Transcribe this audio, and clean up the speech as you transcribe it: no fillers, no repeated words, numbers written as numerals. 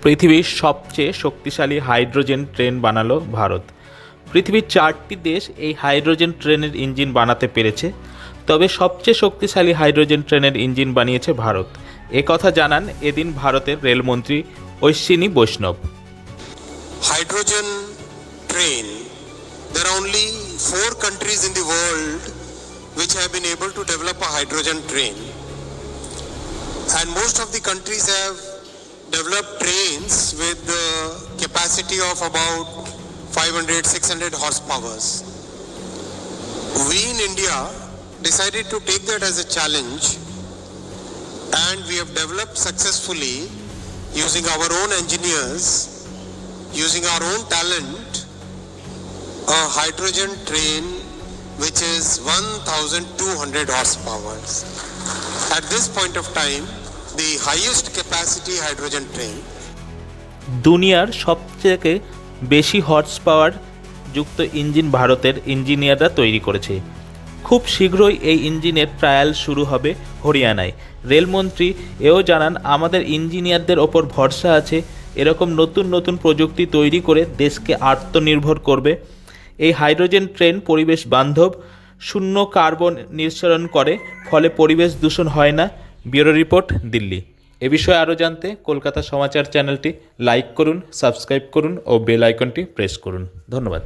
পৃথিবীর সবচেয়ে শক্তিশালী হাইড্রোজেন ট্রেন বানালো ভারত। পৃথিবীর 4টি দেশ এই হাইড্রোজেন ট্রেনের ইঞ্জিন বানাতে পেরেছে, তবে সবচেয়ে শক্তিশালী হাইড্রোজেন ট্রেনের ইঞ্জিন বানিয়েছে ভারত। একথা জানান এদিন ভারতের রেলমন্ত্রী অশ্বিনী বৈষ্ণব। Hydrogen train. There are only 4 countries in the world which have been able to develop a hydrogen train. And most of the countries have developed trains with the capacity of about 500-600 horsepowers. We in India decided to take that as a challenge, and we have developed successfully using our own engineers, using our own talent, a hydrogen train which is 1200 horsepower. At this point of time, the highest capacity hydrogen train. দুনিয়ার সবথেকে বেশি horse power যুক্ত engine ভারতের ইঞ্জিনিয়াররা তৈরি করেছে। খুব শীঘ্রই এই ইঞ্জিনের ট্রায়াল শুরু হবে হরিয়ানায়। রেলমন্ত্রী এও জানান, আমাদের ইঞ্জিনিয়ারদের ওপর ভরসা আছে, এরকম নতুন নতুন প্রযুক্তি তৈরি করে দেশকে আত্মনির্ভর করবে। এই হাইড্রোজেন ট্রেন পরিবেশ বান্ধব, শূন্য কার্বন নিঃসরণ করে, ফলে পরিবেশ দূষণ হয় না। Bureau report, Delhi. এ বিষয়ে আরও জানতে কলকাতা সমাচার চ্যানেলটি লাইক করুন, সাবস্ক্রাইব করুন ও বেল আইকনটি প্রেস করুন। ধন্যবাদ।